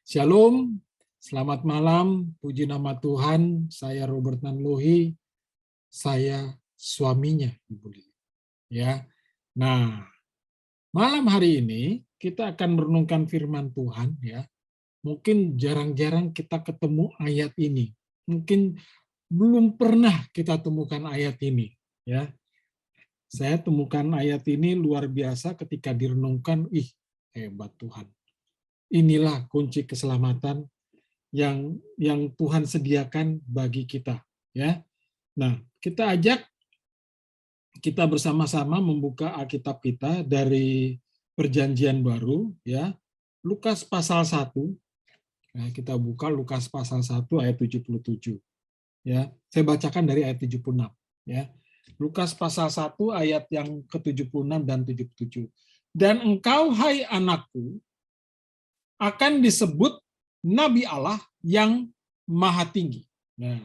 Shalom, selamat malam, puji nama Tuhan, saya Robert Nanlohi, saya suaminya Ibu Lili. Ya. Nah, malam hari ini kita akan merenungkan firman Tuhan ya. Mungkin jarang-jarang kita ketemu ayat ini. Mungkin belum pernah kita temukan ayat ini ya. Saya temukan ayat ini luar biasa ketika direnungkan, hebat Tuhan. Inilah kunci keselamatan yang Tuhan sediakan bagi kita ya. Nah, kita bersama-sama membuka Alkitab kita dari Perjanjian Baru ya. Lukas pasal 1. Nah, kita buka Lukas pasal 1 ayat 77 ya. Saya bacakan dari ayat 76 ya. Lukas pasal 1 ayat yang ke-76 dan 77. Dan engkau hai anakku akan disebut Nabi Allah yang Maha Tinggi. Nah,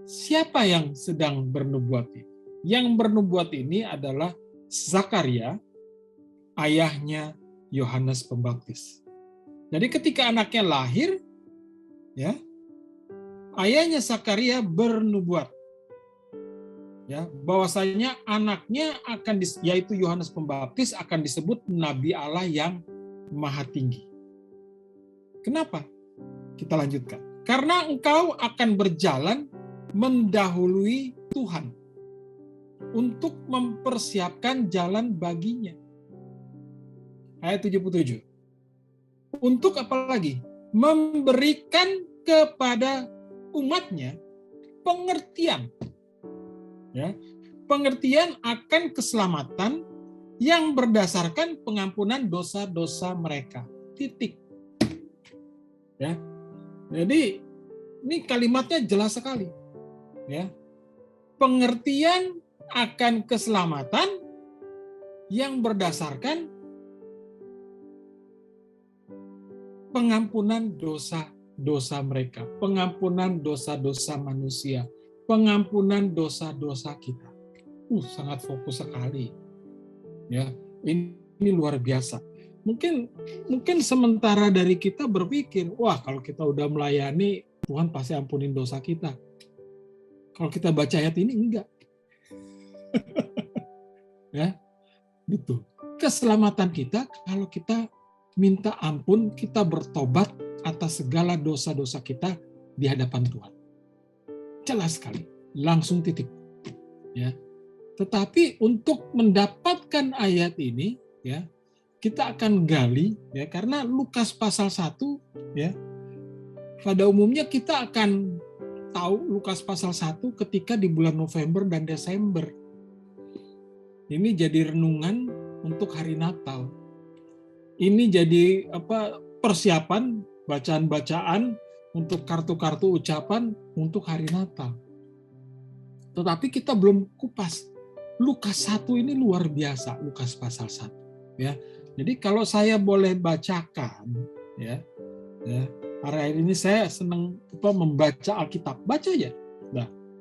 siapa yang sedang bernubuat ini? Yang bernubuat ini adalah Zakaria, ayahnya Yohanes Pembaptis. Jadi ketika anaknya lahir, ya, ayahnya Zakaria bernubuat, ya, bahwasanya anaknya yaitu Yohanes Pembaptis akan disebut Nabi Allah yang Maha Tinggi. Kenapa? Kita lanjutkan. Karena engkau akan berjalan mendahului Tuhan untuk mempersiapkan jalan baginya. Ayat 77. Untuk apa lagi? Memberikan kepada umatnya pengertian. Ya, pengertian akan keselamatan yang berdasarkan pengampunan dosa-dosa mereka. Titik. Ya. Jadi ini kalimatnya jelas sekali. Ya. Pengertian akan keselamatan yang berdasarkan pengampunan dosa-dosa mereka, pengampunan dosa-dosa manusia, pengampunan dosa-dosa kita. Sangat fokus sekali. Ya, ini luar biasa. Mungkin sementara dari kita berpikir, wah kalau kita udah melayani, Tuhan pasti ampunin dosa kita. Kalau kita baca ayat ini, enggak. Ya, gitu. Keselamatan kita kalau kita minta ampun, kita bertobat atas segala dosa-dosa kita di hadapan Tuhan. Jelas sekali, langsung titik. Ya. Tetapi untuk mendapatkan ayat ini, ya, kita akan gali ya, karena Lukas pasal 1 ya. Pada umumnya kita akan tahu Lukas pasal 1 ketika di bulan November dan Desember. Ini jadi renungan untuk hari Natal. Ini jadi persiapan bacaan-bacaan untuk kartu-kartu ucapan untuk hari Natal. Tetapi kita belum kupas. Lukas 1 ini luar biasa, Lukas pasal 1 ya. Jadi kalau saya boleh bacakan, ya hari ini saya senang membaca Alkitab, baca aja,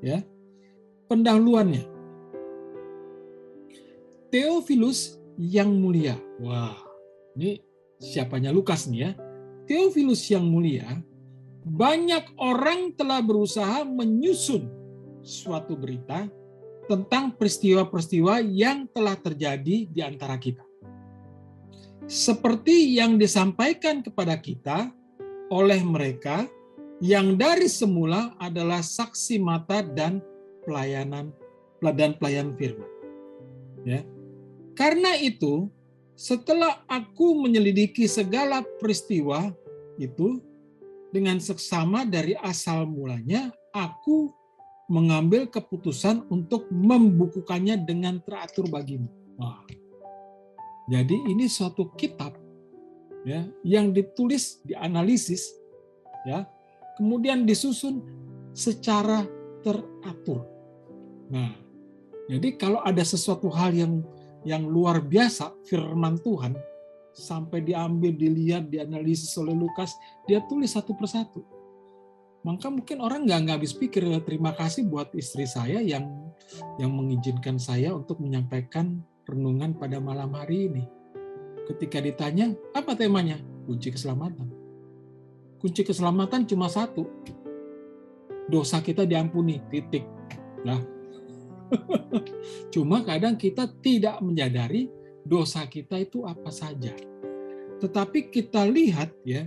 ya. Pendahuluannya, Theophilus yang mulia. Wah, ini siapanya Lukas nih ya. Theophilus yang mulia, banyak orang telah berusaha menyusun suatu berita tentang peristiwa-peristiwa yang telah terjadi di antara kita. Seperti yang disampaikan kepada kita oleh mereka yang dari semula adalah saksi mata dan pelayan firman. Ya. Karena itu, setelah aku menyelidiki segala peristiwa itu dengan seksama dari asal mulanya, aku mengambil keputusan untuk membukukannya dengan teratur bagimu. Wah. Jadi ini suatu kitab ya, yang ditulis, dianalisis, ya, kemudian disusun secara teratur. Nah, jadi kalau ada sesuatu hal yang luar biasa, firman Tuhan, sampai diambil, dilihat, dianalisis oleh Lukas, dia tulis satu persatu. Maka mungkin orang nggak habis pikir, terima kasih buat istri saya yang mengizinkan saya untuk menyampaikan renungan pada malam hari ini. Ketika ditanya, apa temanya? Kunci keselamatan. Kunci keselamatan cuma satu. Dosa kita diampuni, titik. Nah, cuma kadang kita tidak menyadari dosa kita itu apa saja. Tetapi kita lihat ya,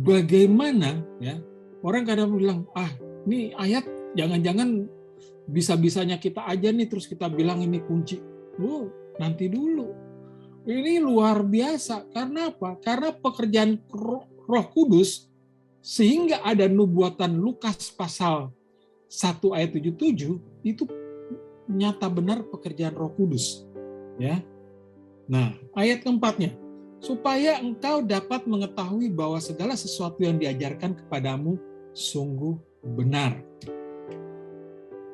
bagaimana ya, orang kadang bilang, ini ayat jangan-jangan bisa-bisanya kita aja nih terus kita bilang ini kunci. Nanti dulu. Ini luar biasa. Karena apa? Karena pekerjaan Roh Kudus sehingga ada nubuatan Lukas pasal 1 ayat 77 itu nyata benar pekerjaan Roh Kudus. Ya. Nah, ayat keempatnya, supaya engkau dapat mengetahui bahwa segala sesuatu yang diajarkan kepadamu sungguh benar.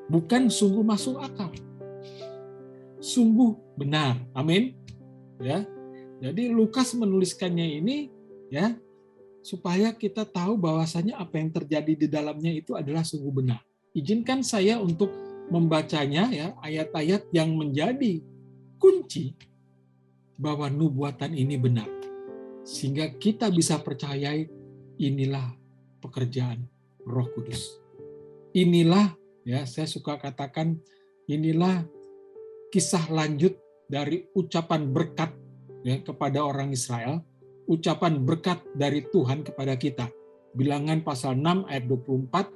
Bukan sungguh masuk akal. Sungguh benar. Amin. Ya. Jadi Lukas menuliskannya ini ya supaya kita tahu bahwasanya apa yang terjadi di dalamnya itu adalah sungguh benar. Izinkan saya untuk membacanya ya, ayat-ayat yang menjadi kunci bahwa nubuatan ini benar. Sehingga kita bisa percayai inilah pekerjaan Roh Kudus. Inilah ya, saya suka katakan inilah kisah lanjut dari ucapan berkat ya kepada orang Israel, ucapan berkat dari Tuhan kepada kita. Bilangan pasal 6 ayat 24,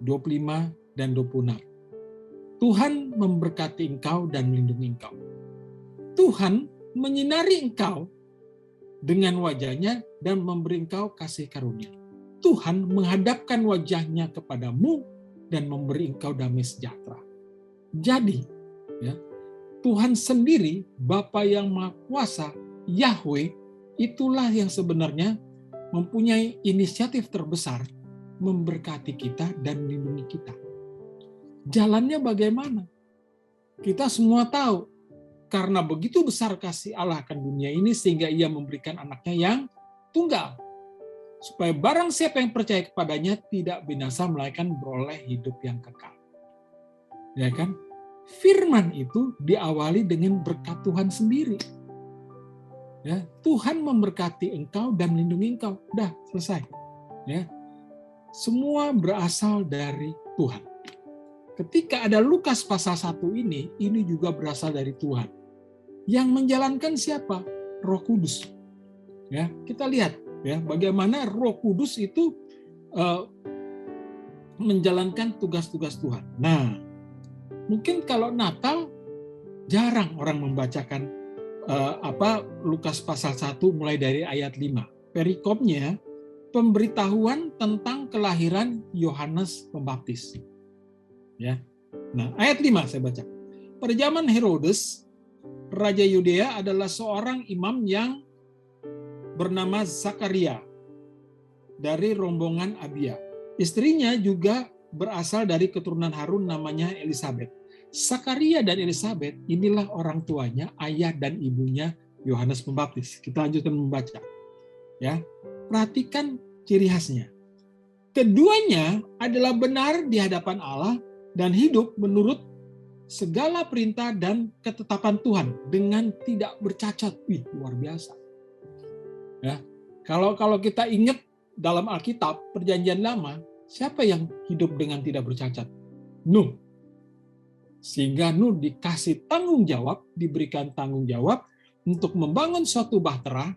25 dan 26. Tuhan memberkati engkau dan melindungi engkau. Tuhan menyinari engkau dengan wajahnya dan memberi engkau kasih karunia. Tuhan menghadapkan wajahnya kepadamu dan memberi engkau damai sejahtera. Jadi, ya, Tuhan sendiri, Bapa yang Maha Kuasa, Yahweh, itulah yang sebenarnya mempunyai inisiatif terbesar memberkati kita dan melindungi kita. Jalannya bagaimana? Kita semua tahu, karena begitu besar kasih Allah akan dunia ini sehingga ia memberikan anaknya yang tunggal. Supaya barang siapa yang percaya kepadanya tidak binasa melainkan beroleh hidup yang kekal. Ya kan? Firman itu diawali dengan berkat Tuhan sendiri. Ya, Tuhan memberkati engkau dan melindungi engkau. Udah, selesai. Ya. Semua berasal dari Tuhan. Ketika ada Lukas pasal 1 ini juga berasal dari Tuhan. Yang menjalankan siapa? Roh Kudus. Ya, kita lihat ya bagaimana Roh Kudus itu menjalankan tugas-tugas Tuhan. Nah, mungkin kalau Natal jarang orang membacakan Lukas pasal 1 mulai dari ayat 5. Perikopnya pemberitahuan tentang kelahiran Yohanes Pembaptis. Ya. Nah, ayat 5 saya baca. Pada zaman Herodes, Raja Yudea adalah seorang imam yang bernama Zakaria dari rombongan Abia. Istrinya juga berasal dari keturunan Harun namanya Elisabet. Zakaria dan Elisabet inilah orang tuanya, ayah dan ibunya Yohanes Pembaptis. Kita lanjutkan membaca. Ya. Perhatikan ciri khasnya. Keduanya adalah benar di hadapan Allah dan hidup menurut segala perintah dan ketetapan Tuhan dengan tidak bercacat. Luar biasa. Ya, kalau kita ingat dalam Alkitab Perjanjian Lama, siapa yang hidup dengan tidak bercacat? Nuh. Sehingga Nuh dikasih tanggung jawab, diberikan tanggung jawab untuk membangun suatu bahtera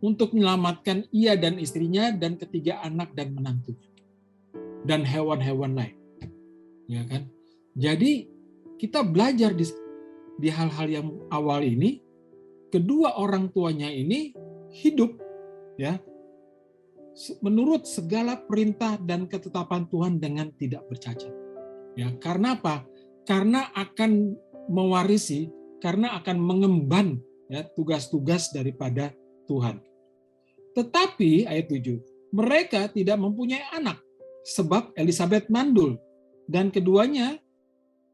untuk menyelamatkan ia dan istrinya dan ketiga anak dan menantunya dan hewan-hewan lain. Ya kan? Jadi kita belajar di hal-hal yang awal ini, kedua orang tuanya ini hidup ya menurut segala perintah dan ketetapan Tuhan dengan tidak bercacat. Ya, karena apa? Karena akan mewarisi, karena akan mengemban ya tugas-tugas daripada Tuhan. Tetapi ayat 7, mereka tidak mempunyai anak sebab Elisabet mandul dan keduanya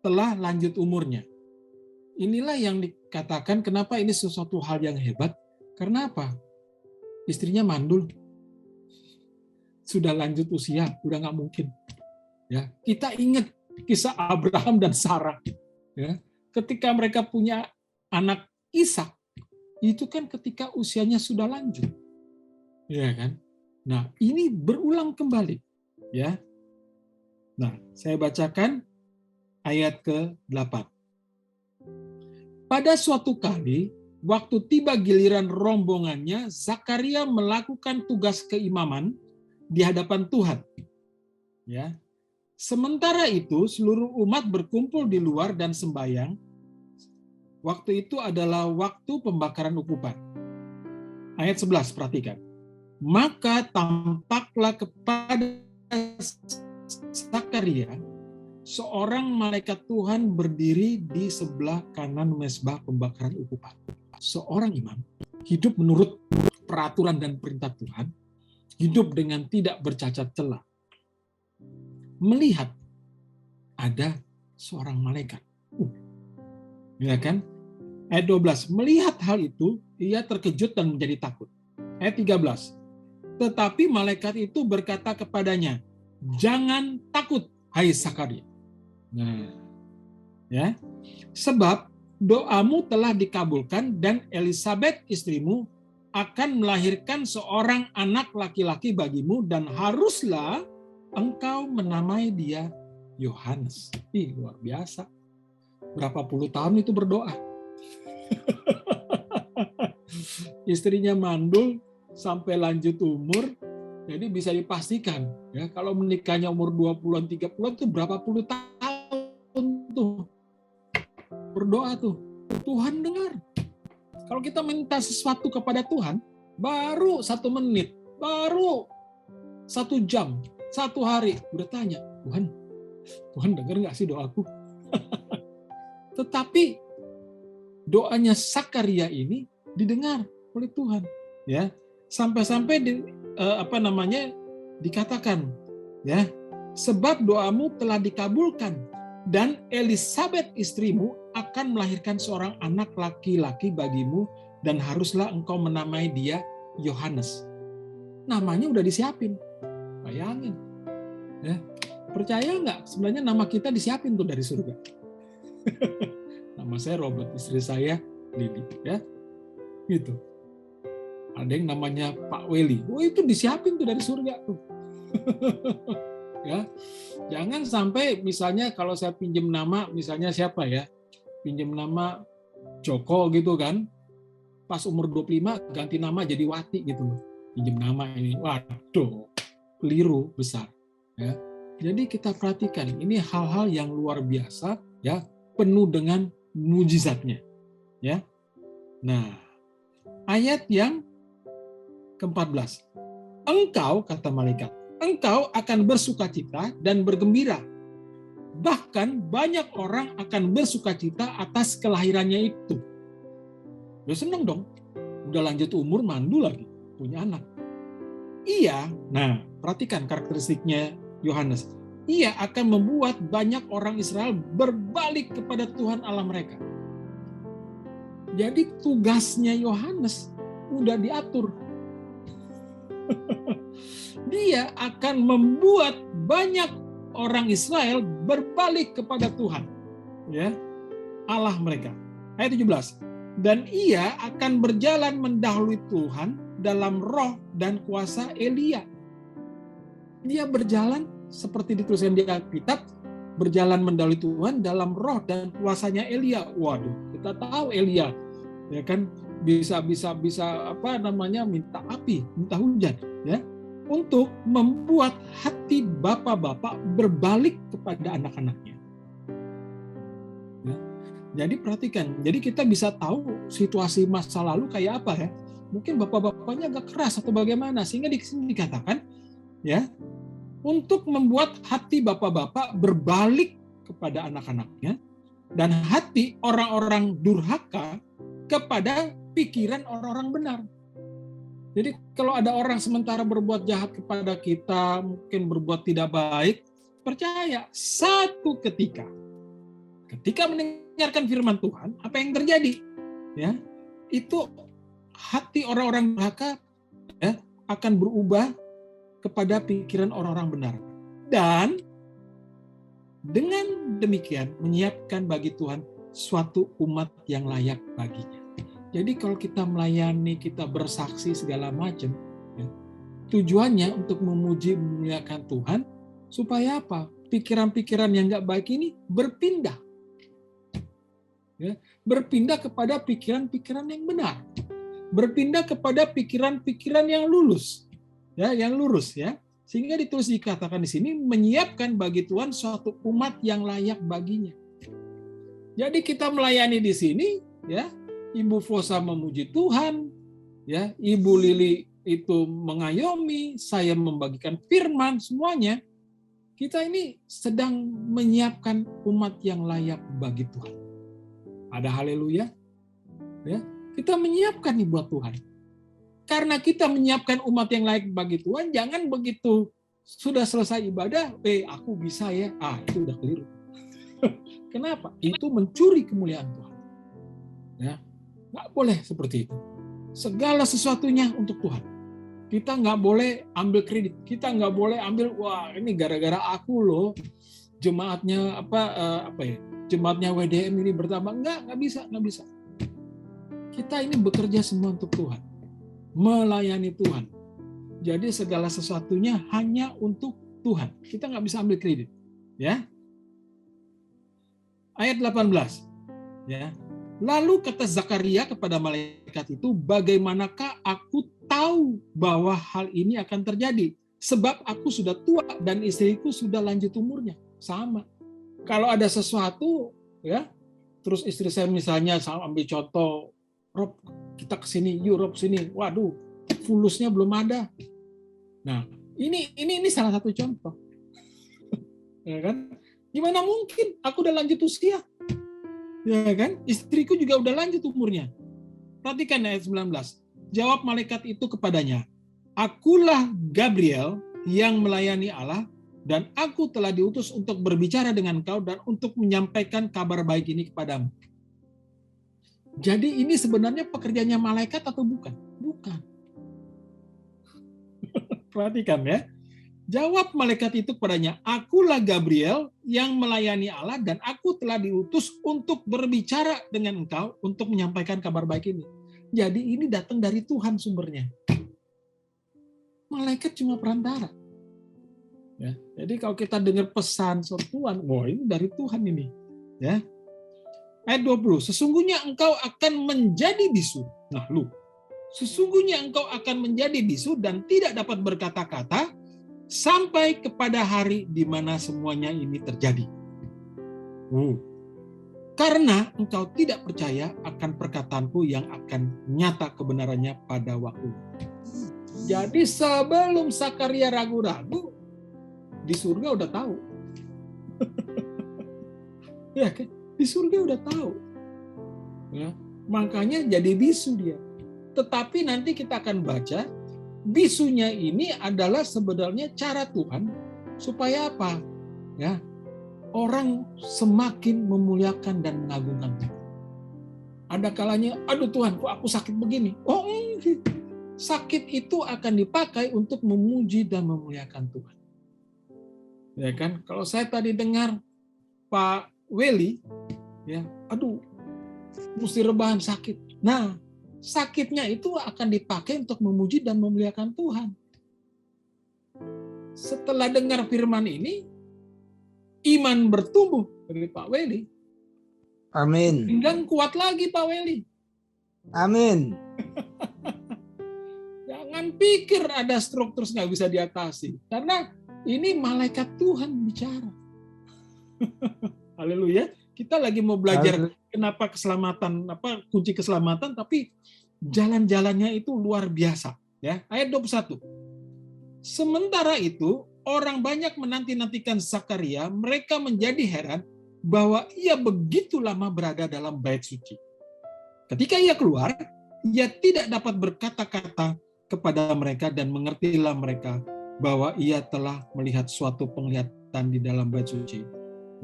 telah lanjut umurnya. Inilah yang dikatakan kenapa ini sesuatu hal yang hebat. Karena apa? Istrinya mandul. Sudah lanjut usia, udah nggak mungkin. Ya, kita ingat kisah Abraham dan Sarah. Ya, ketika mereka punya anak Ishak, itu kan ketika usianya sudah lanjut. Ya kan? Nah, ini berulang kembali, ya. Nah, saya bacakan ayat ke-8. Pada suatu kali, waktu tiba giliran rombongannya, Zakaria melakukan tugas keimaman di hadapan Tuhan. Ya. Sementara itu, seluruh umat berkumpul di luar dan sembahyang. Waktu itu adalah waktu pembakaran ukupan. Ayat 11, perhatikan. Maka tampaklah kepada Zakaria seorang malaikat Tuhan berdiri di sebelah kanan mezbah pembakaran ukupan. Seorang imam hidup menurut peraturan dan perintah Tuhan, hidup dengan tidak bercacat celah, melihat ada seorang malaikat. Ya kan? Ayat 12, melihat hal itu, ia terkejut dan menjadi takut. Ayat 13, tetapi malaikat itu berkata kepadanya, jangan takut, hai Zakaria. Nah, ya, sebab doamu telah dikabulkan dan Elisabet istrimu akan melahirkan seorang anak laki-laki bagimu dan haruslah engkau menamai dia Yohanes. Ih, luar biasa. Berapa puluh tahun itu berdoa. Istrinya mandul sampai lanjut umur, jadi bisa dipastikan ya kalau menikahnya umur 20-an 30-an itu berapa puluh tahun tuh berdoa tuh. Tuhan dengar. Kalau kita minta sesuatu kepada Tuhan, baru 1 menit, baru 1 jam, 1 hari udah tanya, Tuhan dengar nggak sih doaku? Tetapi doanya Zakaria ini didengar oleh Tuhan, ya. Sampai-sampai dikatakan, ya, sebab doamu telah dikabulkan dan Elisabet istrimu akan melahirkan seorang anak laki-laki bagimu dan haruslah engkau menamai dia Yohanes. Namanya udah disiapin. Bayangin. Ya. Percaya nggak? Sebenarnya nama kita disiapin tuh dari surga. Nama saya Robert, istri saya Lili, ya. Gitu. Ada yang namanya Pak Weli. Oh, itu disiapin tuh dari surga tuh. Ya. Jangan sampai misalnya kalau saya pinjam nama, misalnya siapa ya? Pinjam nama Joko gitu kan. Pas umur 25 ganti nama jadi Wati gitu loh. Pinjam nama ini. Waduh, keliru besar, ya. Jadi kita perhatikan, ini hal-hal yang luar biasa, ya, penuh dengan mujizatnya, ya. Nah, ayat yang ke-14. Engkau, kata malaikat, engkau akan bersukacita dan bergembira. Bahkan banyak orang akan bersukacita atas kelahirannya itu. Udah seneng dong. Udah lanjut umur, mandu lagi, punya anak. Ia, nah perhatikan karakteristiknya Yohanes. Ia akan membuat banyak orang Israel berbalik kepada Tuhan Allah mereka. Jadi tugasnya Yohanes udah diatur. Dia akan membuat banyak orang Israel berbalik kepada Tuhan, ya, Allah mereka. Ayat 17. Dan ia akan berjalan mendahului Tuhan dalam roh dan kuasa Elia. Dia berjalan seperti dituliskan di Alkitab, berjalan mendahului Tuhan dalam roh dan kuasanya Elia. Waduh, kita tahu Elia, ya kan, bisa minta api, minta hujan, ya, untuk membuat hati bapak-bapak berbalik kepada anak-anaknya. Ya. Jadi perhatikan, jadi kita bisa tahu situasi masa lalu kayak apa ya. Mungkin bapak-bapaknya agak keras atau bagaimana, sehingga di sini dikatakan, ya, untuk membuat hati bapak-bapak berbalik kepada anak-anaknya dan hati orang-orang durhaka kepada pikiran orang-orang benar. Jadi kalau ada orang sementara berbuat jahat kepada kita, mungkin berbuat tidak baik, percaya satu ketika mendengarkan firman Tuhan, apa yang terjadi? Ya, itu hati orang-orang durhaka, ya, akan berubah kepada pikiran orang-orang benar. Dan dengan demikian menyiapkan bagi Tuhan suatu umat yang layak baginya. Jadi kalau kita melayani, kita bersaksi segala macam, ya, Tujuannya untuk memuji memuliakan Tuhan, supaya apa? Pikiran-pikiran yang nggak baik ini berpindah. Ya, berpindah kepada pikiran-pikiran yang benar. Berpindah kepada pikiran-pikiran yang lurus. Ya, yang lurus ya. Sehingga ditulis dikatakan di sini menyiapkan bagi Tuhan suatu umat yang layak baginya. Jadi kita melayani di sini ya, Ibu Fosa memuji Tuhan, ya, Ibu Lili itu mengayomi, saya membagikan firman, semuanya. Kita ini sedang menyiapkan umat yang layak bagi Tuhan. Ada haleluya. Ya, kita menyiapkan nih buat Tuhan. Karena kita menyiapkan umat yang layak bagi Tuhan, jangan begitu sudah selesai ibadah, aku bisa ya. Itu udah keliru. Kenapa? Itu mencuri kemuliaan Tuhan. Ya, nggak boleh seperti itu. Segala sesuatunya untuk Tuhan. Kita nggak boleh ambil kredit. Kita nggak boleh ambil, wah ini gara-gara aku loh jemaatnya jemaatnya WDM ini bertambah. Nggak bisa. Kita ini bekerja semua untuk Tuhan, melayani Tuhan. Jadi segala sesuatunya hanya untuk Tuhan. Kita nggak bisa ambil kredit. Ya. Ayat 18. Ya. Lalu kata Zakaria kepada malaikat itu, bagaimanakah aku tahu bahwa hal ini akan terjadi? Sebab aku sudah tua dan istriku sudah lanjut umurnya. Sama. Kalau ada sesuatu, ya, terus istri saya misalnya, saya ambil contoh, Rob, kita kesini, Rob sini. Waduh, fulusnya belum ada. Nah, ini salah satu contoh. Ya kan? Gimana mungkin? Aku udah lanjut usia. Ya kan? Istriku juga udah lanjut umurnya. Perhatikan ayat 19. Jawab malaikat itu kepadanya, akulah Gabriel yang melayani Allah, dan aku telah diutus untuk berbicara dengan kau dan untuk menyampaikan kabar baik ini kepadamu. Jadi ini sebenarnya pekerjaannya malaikat atau bukan? Bukan. Perhatikan ya. Jawab malaikat itu kepadanya, akulah Gabriel yang melayani Allah dan aku telah diutus untuk berbicara dengan engkau untuk menyampaikan kabar baik ini. Jadi ini datang dari Tuhan sumbernya. Malaikat cuma perantara. Ya, jadi kalau kita dengar pesan Tuhan, wah ini dari Tuhan ini. Ya. Ayat 20, sesungguhnya engkau akan menjadi bisu. Nah sesungguhnya engkau akan menjadi bisu dan tidak dapat berkata-kata, sampai kepada hari di mana semuanya ini terjadi. Karena engkau tidak percaya akan perkataanku yang akan nyata kebenarannya pada waktu. Jadi sebelum Zakaria ragu-ragu, di surga udah tahu. Ya kan? Di surga udah tahu. Ya, makanya jadi bisu dia. Tetapi nanti kita akan baca, bisunya ini adalah sebenarnya cara Tuhan supaya apa? Ya, orang semakin memuliakan dan mengagungkan Tuhan. Ada kalanya, aduh Tuhan, kok aku sakit begini? Sakit itu akan dipakai untuk memuji dan memuliakan Tuhan. Ya kan? Kalau saya tadi dengar Pak Weli, ya, aduh, mesti rebahan sakit. Nah, sakitnya itu akan dipakai untuk memuji dan memuliakan Tuhan. Setelah dengar firman ini, iman bertumbuh dari Pak Weli. Amin. Dan kuat lagi Pak Weli. Amin. Jangan pikir ada stroke terus nggak bisa diatasi. Karena ini malaikat Tuhan bicara. Haleluya. Kita lagi mau belajar kenapa keselamatan, kunci keselamatan, tapi jalan-jalannya itu luar biasa. Ya, ayat 21. Sementara itu, orang banyak menanti-nantikan Zakaria, mereka menjadi heran bahwa ia begitu lama berada dalam bait suci. Ketika ia keluar, ia tidak dapat berkata-kata kepada mereka dan mengertilah mereka bahwa ia telah melihat suatu penglihatan di dalam bait suci.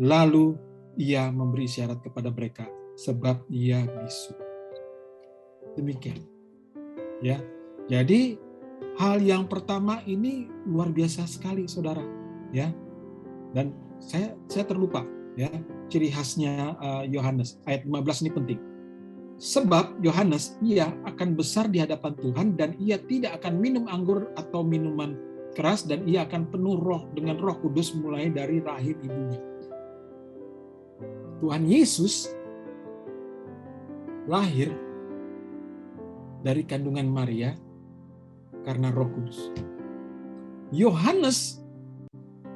Lalu ia memberi isyarat kepada mereka sebab ia bisu. Demikian. Ya. Jadi hal yang pertama ini luar biasa sekali Saudara, ya. Dan saya terlupa ya, ciri khasnya Yohanes ayat 15 ini penting. Sebab Yohanes, ia akan besar di hadapan Tuhan dan ia tidak akan minum anggur atau minuman keras dan ia akan penuh dengan Roh Kudus mulai dari rahim ibunya. Tuhan Yesus lahir dari kandungan Maria karena Roh Kudus. Yohanes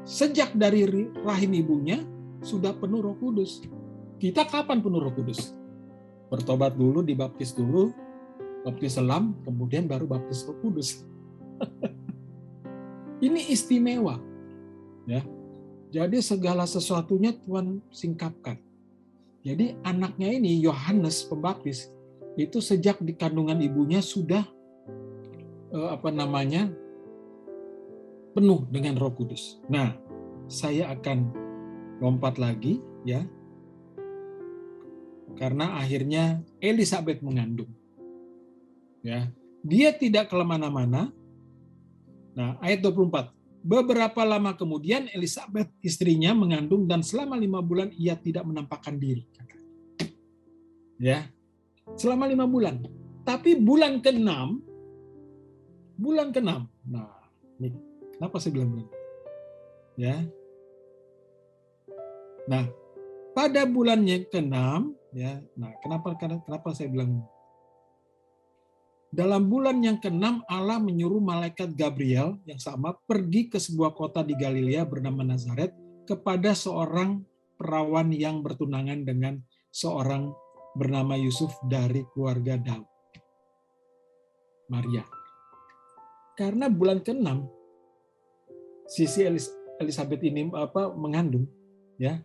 sejak dari rahim ibunya sudah penuh Roh Kudus. Kita kapan penuh Roh Kudus? Bertobat dulu, dibaptis dulu, baptis selam, kemudian baru baptis Roh Kudus. Ini istimewa, ya. Jadi segala sesuatunya Tuhan singkapkan. Jadi anaknya ini Yohanes Pembaptis itu sejak di kandungan ibunya sudah penuh dengan Roh Kudus. Nah, saya akan lompat lagi, ya. Karena akhirnya Elisabet mengandung. Ya, dia tidak kemana-mana. Nah, ayat 24. Beberapa lama kemudian Elisabet istrinya mengandung dan selama 5 bulan ia tidak menampakkan diri. Ya, selama 5 bulan. Tapi bulan ke-6, nah, ini kenapa saya bilang bulan? Ya. Nah, pada bulannya ke-6, ya. Nah, kenapa saya bilang? Dalam bulan yang ke-6 Allah menyuruh malaikat Gabriel yang sama pergi ke sebuah kota di Galilea bernama Nazaret kepada seorang perawan yang bertunangan dengan seorang bernama Yusuf dari keluarga Daud. Maria. Karena bulan ke-6 sisi Elisabet ini mengandung, ya.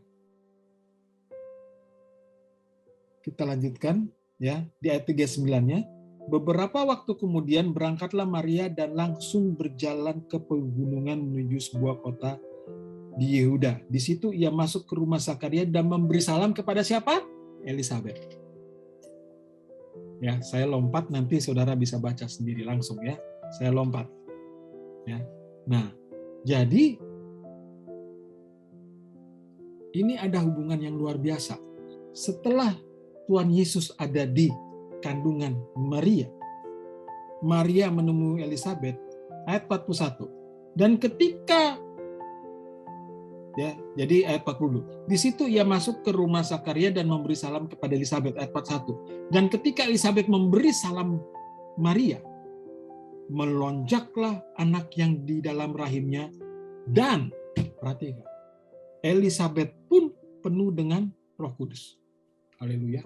Kita lanjutkan, ya, di ayat 39-nya. Beberapa waktu kemudian berangkatlah Maria dan langsung berjalan ke pegunungan menuju sebuah kota di Yehuda. Di situ ia masuk ke rumah Zakaria dan memberi salam kepada siapa? Elisabet. Ya, saya lompat, nanti saudara bisa baca sendiri langsung, ya. Saya lompat. Ya. Nah, jadi ini ada hubungan yang luar biasa. Setelah Tuhan Yesus ada di kandungan Maria, Maria menemui Elisabet, ayat 41. Dan ketika, ya, jadi ayat 40. Di situ ia masuk ke rumah Zakaria dan memberi salam kepada Elisabet, ayat 41. Dan ketika Elisabet memberi salam Maria, melonjaklah anak yang di dalam rahimnya dan, perhatikan, Elisabet pun penuh dengan Roh Kudus. Haleluya.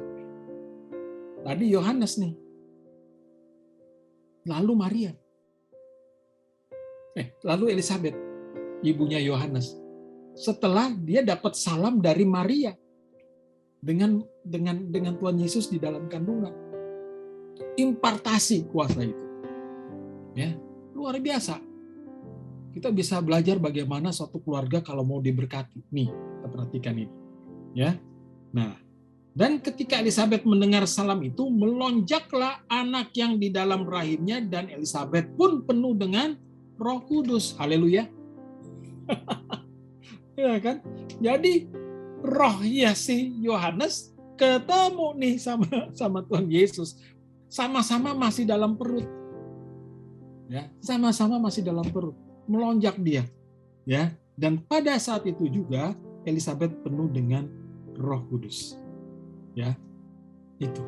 Tadi Yohanes nih. Lalu Maria. Lalu Elisabet, ibunya Yohanes. Setelah dia dapat salam dari Maria dengan Tuhan Yesus di dalam kandungan. Impartasi kuasa itu. Ya, luar biasa. Kita bisa belajar bagaimana suatu keluarga kalau mau diberkati. Nih, kita perhatikan ini. Ya. Nah, dan ketika Elisabet mendengar salam itu, melonjaklah anak yang di dalam rahimnya dan Elisabet pun penuh dengan Roh Kudus. Haleluya. Ya kan? Jadi rohnya si Yohanes ketemu nih sama Tuhan Yesus. Sama-sama masih dalam perut. Ya, sama-sama masih dalam perut. Melonjak dia. Ya, dan pada saat itu juga Elisabet penuh dengan Roh Kudus. Ya, itu.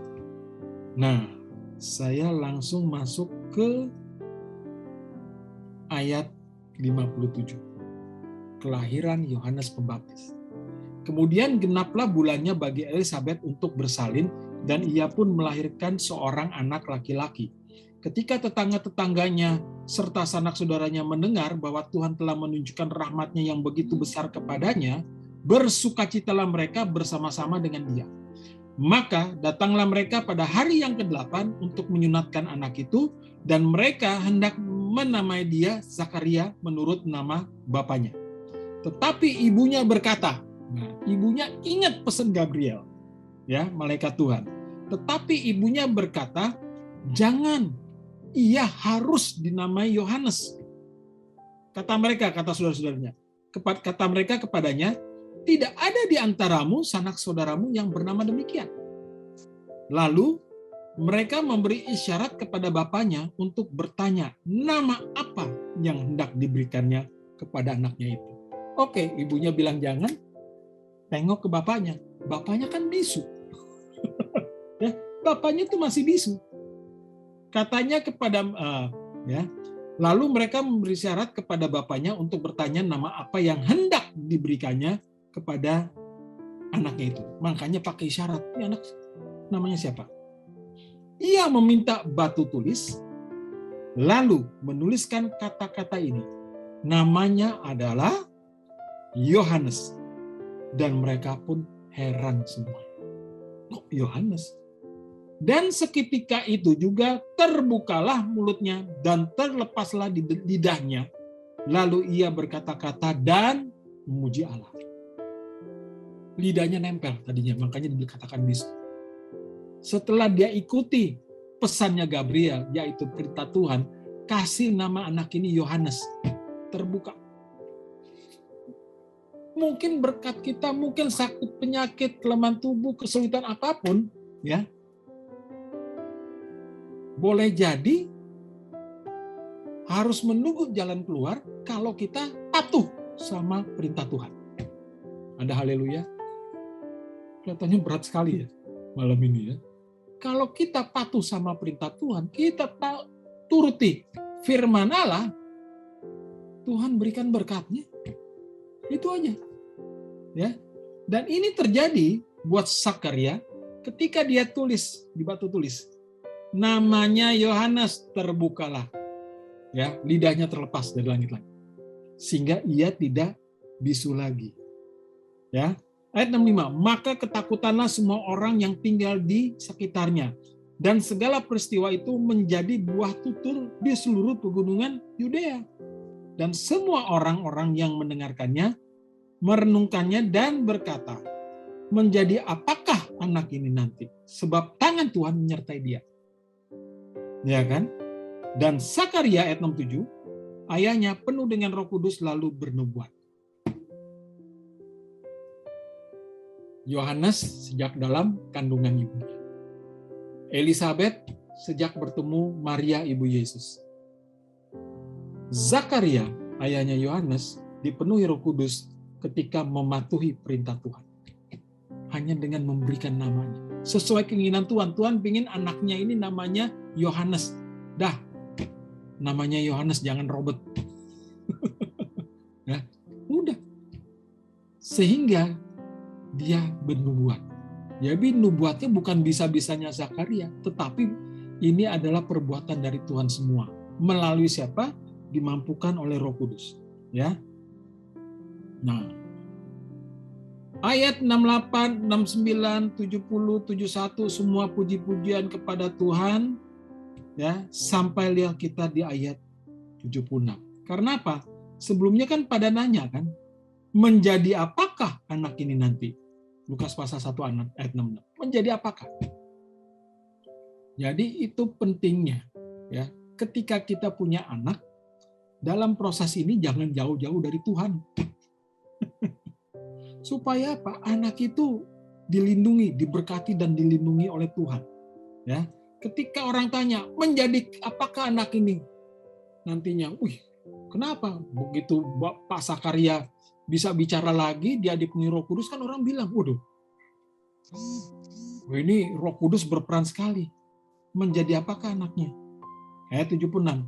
Nah, saya langsung masuk ke ayat 57. Kelahiran Yohanes Pembaptis. Kemudian genaplah bulannya bagi Elisabet untuk bersalin dan ia pun melahirkan seorang anak laki-laki. Ketika tetangga-tetangganya serta sanak saudaranya mendengar bahwa Tuhan telah menunjukkan rahmat-Nya yang begitu besar kepadanya, bersukacitalah mereka bersama-sama dengan dia. Maka datanglah mereka pada hari yang ke-8 untuk menyunatkan anak itu, dan mereka hendak menamai dia Zakaria menurut nama bapaknya. Tetapi ibunya berkata, nah, ibunya ingat pesan Gabriel, ya, malaikat Tuhan. Tetapi ibunya berkata, jangan, ia harus dinamai Yohanes. Kata mereka, kata saudara-saudaranya, kata mereka kepadanya, tidak ada di antaramu sanak saudaramu yang bernama demikian. Lalu mereka memberi isyarat kepada bapaknya untuk bertanya nama apa yang hendak diberikannya kepada anaknya itu. Oke, ibunya bilang jangan, tengok ke bapaknya. Bapaknya kan bisu. Ya, bapaknya itu masih bisu. Katanya kepada lalu mereka memberi syarat kepada bapaknya untuk bertanya nama apa yang hendak diberikannya kepada anaknya itu. Makanya pakai syarat. Ini anak namanya siapa? Ia meminta batu tulis, lalu menuliskan kata-kata ini. Namanya adalah Yohanes. Dan mereka pun heran semua. Kok Yohanes? Dan seketika itu juga terbukalah mulutnya dan terlepaslah di lidahnya. Lalu ia berkata-kata dan memuji Allah. Lidahnya nempel tadinya, makanya dikatakan bisu. Setelah dia ikuti pesannya Gabriel, yaitu perintah Tuhan, kasih nama anak ini Yohanes. Terbuka. Mungkin berkat kita, mungkin sakit, penyakit, kelemahan tubuh, kesulitan apapun, ya. Boleh jadi harus menunggu jalan keluar kalau kita patuh sama perintah Tuhan. Ada haleluya. Kelihatannya berat sekali ya malam ini ya. Kalau kita patuh sama perintah Tuhan, kita turuti firman Allah, Tuhan berikan berkatnya. Itu aja. Ya. Dan ini terjadi buat Zakaria ketika dia tulis di batu tulis. Namanya Yohanes, terbukalah. Ya, lidahnya terlepas dari langit-langit. Sehingga ia tidak bisu lagi. Ya. Ayat 65, maka ketakutanlah semua orang yang tinggal di sekitarnya. Dan segala peristiwa itu menjadi buah tutur di seluruh pegunungan Yudea. Dan semua orang-orang yang mendengarkannya, merenungkannya dan berkata, menjadi apakah anak ini nanti? Sebab tangan Tuhan menyertai dia. Ya kan? Dan Zakaria ayat 67, ayahnya penuh dengan Roh Kudus lalu bernubuat. Yohanes sejak dalam kandungan ibunya. Elisabet sejak bertemu Maria ibu Yesus. Zakaria, ayahnya Yohanes, dipenuhi Roh Kudus ketika mematuhi perintah Tuhan. Hanya dengan memberikan namanya. Sesuai keinginan Tuhan. Tuhan ingin anaknya ini namanya Yohanes. Dah, namanya Yohanes, jangan Robert. Ya, udah. Sehingga dia bernubuat. Jadi nubuatnya bukan bisa-bisanya Zakaria, tetapi ini adalah perbuatan dari Tuhan semua. Melalui siapa? Dimampukan oleh Roh Kudus. Ya. Nah, ayat 68, 69, 70, 71 semua puji-pujian kepada Tuhan, ya, sampai lihat kita di ayat 76. Karena apa? Sebelumnya kan pada nanya kan, menjadi apakah anak ini nanti? Lukas pasal 1 ayat 66. Menjadi apakah? Jadi itu pentingnya, ya. Ketika kita punya anak, dalam proses ini jangan jauh-jauh dari Tuhan. Supaya apa? Anak itu dilindungi, diberkati dan dilindungi oleh Tuhan. Ya. Ketika orang tanya, menjadi apakah anak ini nantinya? Kenapa? Begitu Pak Zakaria bisa bicara lagi, dia dipenuhi Roh Kudus, kan orang bilang, waduh, ini Roh Kudus berperan sekali. Menjadi apakah anaknya? Ayat 76.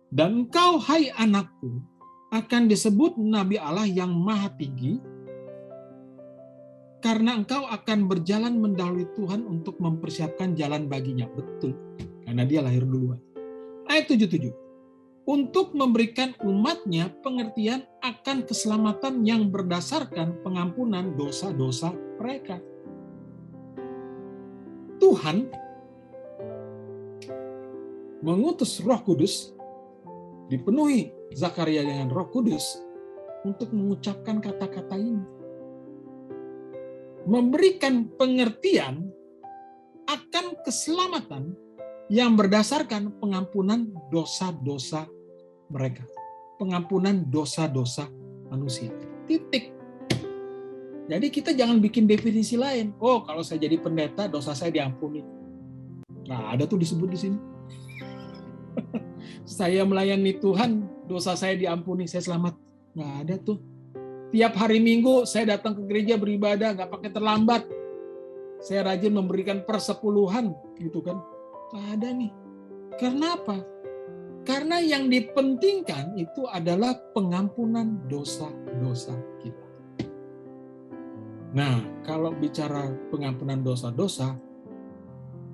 Dan engkau, hai anakku, akan disebut Nabi Allah yang Maha Tinggi, karena engkau akan berjalan mendahului Tuhan untuk mempersiapkan jalan baginya. Betul, karena dia lahir duluan. Ayat 77. Untuk memberikan umatnya pengertian akan keselamatan yang berdasarkan pengampunan dosa-dosa mereka. Tuhan mengutus Roh Kudus, dipenuhi Zakaria dengan Roh Kudus untuk mengucapkan kata-kata ini. Memberikan pengertian akan keselamatan yang berdasarkan pengampunan dosa-dosa mereka. Pengampunan dosa-dosa manusia. Titik. Jadi kita jangan bikin definisi lain. Oh, kalau saya jadi pendeta, dosa saya diampuni. Nah, ada tuh disebut di sini. Saya melayani Tuhan, dosa saya diampuni, saya selamat. Nggak ada tuh. Tiap hari Minggu saya datang ke gereja beribadah, nggak pakai terlambat. Saya rajin memberikan persepuluhan, gitu kan. Nggak ada nih. Karena apa? Karena yang dipentingkan itu adalah pengampunan dosa-dosa kita. Nah, kalau bicara pengampunan dosa-dosa,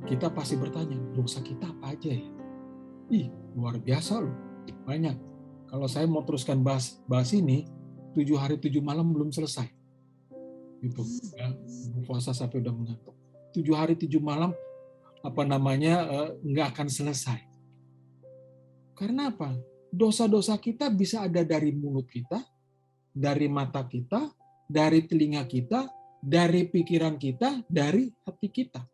kita pasti bertanya, dosa kita apa aja ya? Ih, luar biasa loh, banyak. Kalau saya mau teruskan bahas ini, 7 hari 7 malam belum selesai. Gitu, ya, puasa sampai udah mengantuk. 7 hari 7 malam, nggak akan selesai. Karena apa? Dosa-dosa kita bisa ada dari mulut kita, dari mata kita, dari telinga kita, dari pikiran kita, dari hati kita.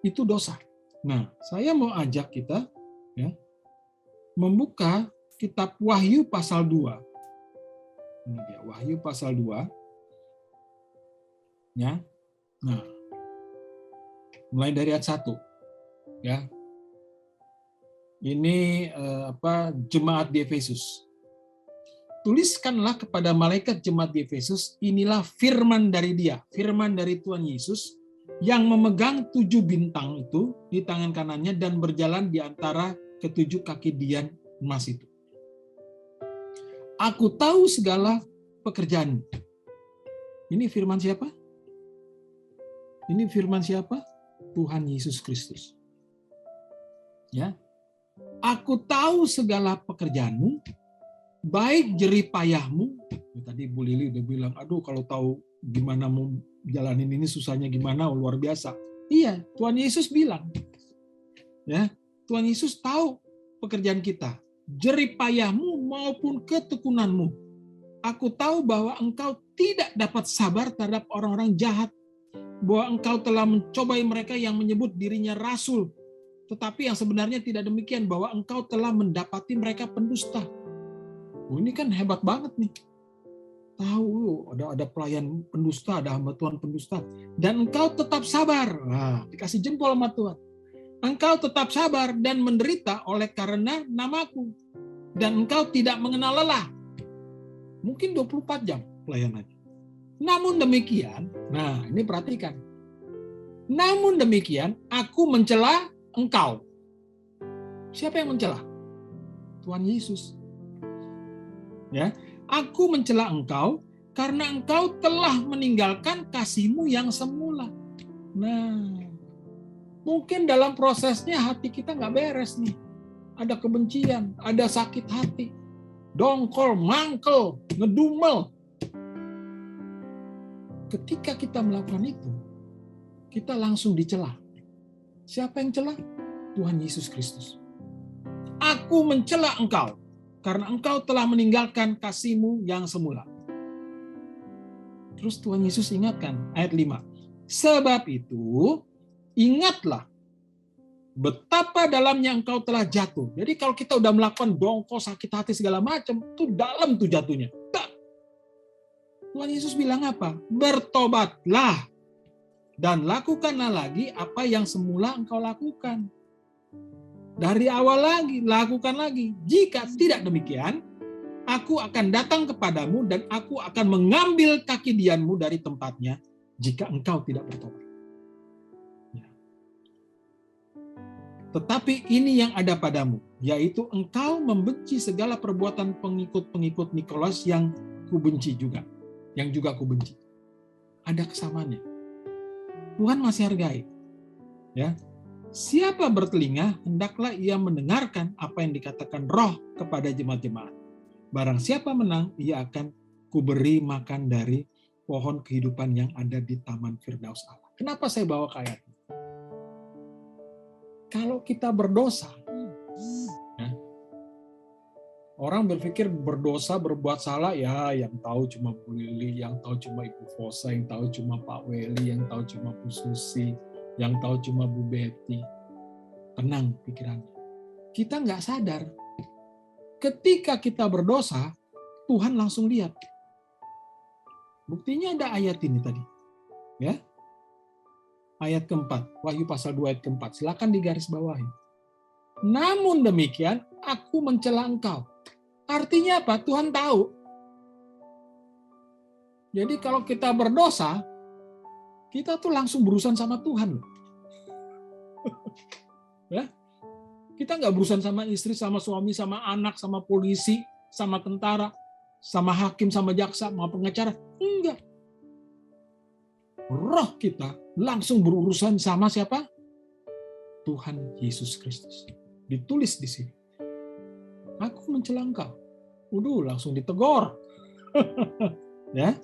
Itu dosa. Nah, saya mau ajak kita ya, membuka kitab Wahyu pasal 2. Ini dia, Wahyu pasal 2. Ya. Nah, mulai dari ayat 1. Ya. Ini jemaat di Efesus. Tuliskanlah kepada malaikat jemaat di Efesus, inilah firman dari Dia, firman dari Tuhan Yesus yang memegang 7 bintang itu di tangan kanannya dan berjalan di antara ke-7 kaki dian emas itu. Aku tahu segala pekerjaanmu. Ini firman siapa? Ini firman siapa? Tuhan Yesus Kristus. Ya. Aku tahu segala pekerjaanmu, baik jerih payahmu. Tadi Bu Lili udah bilang, aduh kalau tahu gimana mau jalanin ini susahnya gimana, luar biasa. Iya, Tuhan Yesus bilang. Ya, Tuhan Yesus tahu pekerjaan kita, jerih payahmu maupun ketekunanmu. Aku tahu bahwa engkau tidak dapat sabar terhadap orang-orang jahat, bahwa engkau telah mencobai mereka yang menyebut dirinya rasul, tetapi yang sebenarnya tidak demikian, bahwa engkau telah mendapati mereka pendusta. Oh, ini kan hebat banget nih. Tahu ada pelayan pendusta, ada hamba Tuhan pendusta, dan engkau tetap sabar. Nah, dikasih jempol sama Tuhan. Engkau tetap sabar dan menderita oleh karena namaku, dan engkau tidak mengenal lelah. Mungkin 24 jam pelayanannya. Namun demikian, nah ini perhatikan. Namun demikian, aku mencela engkau. Siapa yang mencela? Tuhan Yesus. Ya, aku mencela engkau karena engkau telah meninggalkan kasihmu yang semula. Nah, mungkin dalam prosesnya hati kita nggak beres nih. Ada kebencian, ada sakit hati, dongkol, mangkel, ngedumel. Ketika kita melakukan itu, kita langsung dicela. Siapa yang cela? Tuhan Yesus Kristus. Aku mencela engkau karena engkau telah meninggalkan kasih-Mu yang semula. Terus Tuhan Yesus ingatkan, ayat 5. Sebab itu, ingatlah betapa dalamnya engkau telah jatuh. Jadi kalau kita udah melakukan dongkol, sakit hati, segala macam, itu dalam tuh jatuhnya. Tuhan Yesus bilang apa? Bertobatlah dan lakukanlah lagi apa yang semula engkau lakukan. Dari awal lagi, lakukan lagi. Jika tidak demikian, aku akan datang kepadamu dan aku akan mengambil kaki dianmu dari tempatnya jika engkau tidak bertobat. Ya. Tetapi ini yang ada padamu, yaitu engkau membenci segala perbuatan pengikut-pengikut Nikolas yang kubenci juga. Yang juga kubenci. Ada kesamaannya. Tuhan masih hargai. Ya. Siapa bertelinga, hendaklah ia mendengarkan apa yang dikatakan Roh kepada jemaat-jemaat. Barang siapa menang, ia akan kuberi makan dari pohon kehidupan yang ada di Taman Firdaus Allah. Kenapa saya bawa ke ayat ini? Kalau kita berdosa, ya, orang berpikir berdosa, berbuat salah, ya yang tahu cuma Bu Lili, yang tahu cuma Ibu Fosa, yang tahu cuma Pak Weli, yang tahu cuma Bu Susi, yang tahu cuma Bu Betty. Tenang pikirannya. Kita nggak sadar. Ketika kita berdosa, Tuhan langsung lihat. Buktinya ada ayat ini tadi. Ya. ayat keempat. Wahyu pasal 2 ayat keempat. Silakan digaris bawahi. Namun demikian, aku mencela engkau. Artinya apa? Tuhan tahu. Jadi kalau kita berdosa, kita tuh langsung berurusan sama Tuhan. Ya, kita nggak berurusan sama istri, sama suami, sama anak, sama polisi, sama tentara, sama hakim, sama jaksa, sama pengacara. Enggak. Roh kita langsung berurusan sama siapa? Tuhan Yesus Kristus. Ditulis di sini. Aku mencela engkau. Langsung ditegur. Ya.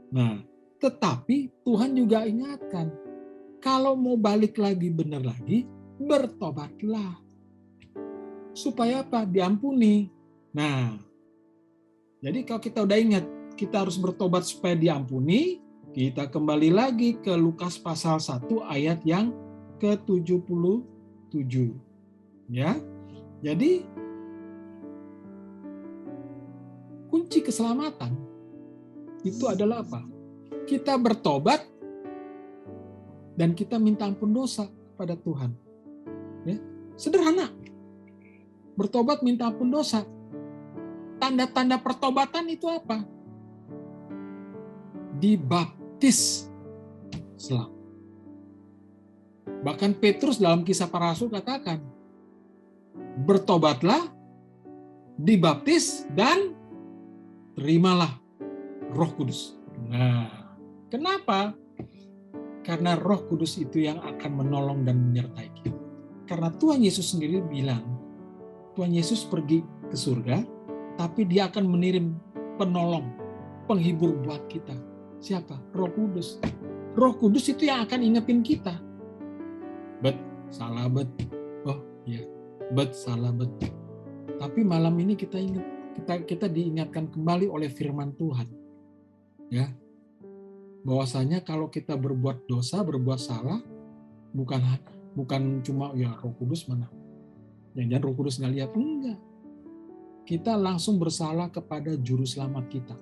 Nah, tetapi Tuhan juga ingatkan, kalau mau balik lagi benar lagi, bertobatlah. Supaya apa? Diampuni. Nah, jadi kalau kita udah ingat, kita harus bertobat supaya diampuni, kita kembali lagi ke Lukas pasal 1 ayat yang ke-77. Ya. Jadi kunci keselamatan itu adalah apa? Kita bertobat dan kita minta ampun dosa pada Tuhan. Ya. Sederhana. Bertobat minta ampun dosa. Tanda-tanda pertobatan itu apa? Dibaptis selamat. Bahkan Petrus dalam Kisah Para Rasul katakan, bertobatlah, dibaptis, dan terimalah Roh Kudus. Nah, kenapa? Karena Roh Kudus itu yang akan menolong dan menyertai kita. Karena Tuhan Yesus sendiri bilang, Tuhan Yesus pergi ke surga, tapi dia akan mengirim penolong, penghibur buat kita. Siapa? Roh Kudus. Roh Kudus itu yang akan ingetin kita. Salah bet. Oh iya, salah bet. Tapi malam ini kita ingat, kita diingatkan kembali oleh firman Tuhan. Ya. Bahwasanya kalau kita berbuat dosa, berbuat salah, bukan cuma ya Roh Kudus mana. Jangan Roh Kudus nggak lihat, enggak. Kita langsung bersalah kepada juru selamat kita.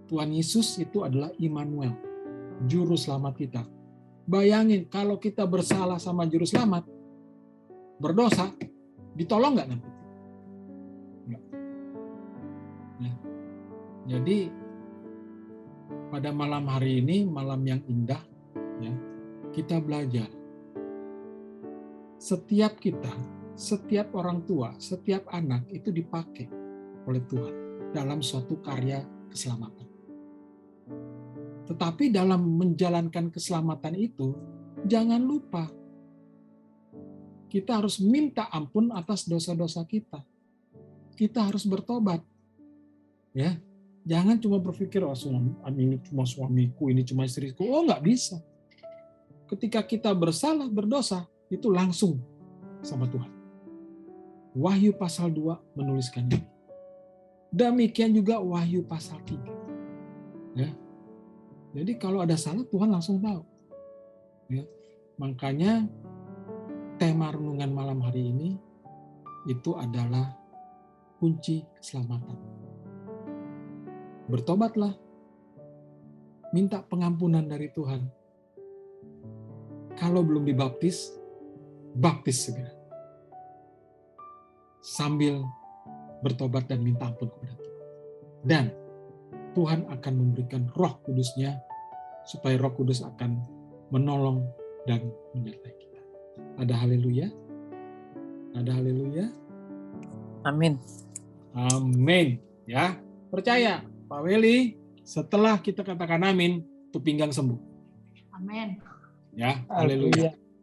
Tuhan Yesus itu adalah Immanuel, juru selamat kita. Bayangin kalau kita bersalah sama juru selamat, berdosa, ditolong nggak nanti? Enggak. Ya. Jadi pada malam hari ini, malam yang indah, ya, kita belajar. Setiap kita, setiap orang tua, setiap anak itu dipakai oleh Tuhan dalam suatu karya keselamatan. Tetapi dalam menjalankan keselamatan itu, jangan lupa kita harus minta ampun atas dosa-dosa kita. Kita harus bertobat. Ya, jangan cuma berpikir, oh, ini cuma suamiku, ini cuma istriku. Oh, nggak bisa. Ketika kita bersalah, berdosa, itu langsung sama Tuhan. Wahyu pasal 2 menuliskan ini. Demikian juga Wahyu pasal 3. Ya. Jadi kalau ada salah, Tuhan langsung tahu. Ya. Makanya tema renungan malam hari ini itu adalah kunci keselamatan. Bertobatlah, minta pengampunan dari Tuhan. Kalau belum dibaptis, baptis segera. Sambil bertobat dan minta ampun kepada Tuhan. Dan Tuhan akan memberikan Roh Kudus-Nya supaya Roh Kudus akan menolong dan menyertai kita. Ada haleluya? Ada haleluya? Amin. Amin. Ya, percaya Pak Weli, setelah kita katakan amin, tuh pinggang sembuh. Amin. Ya, haleluya.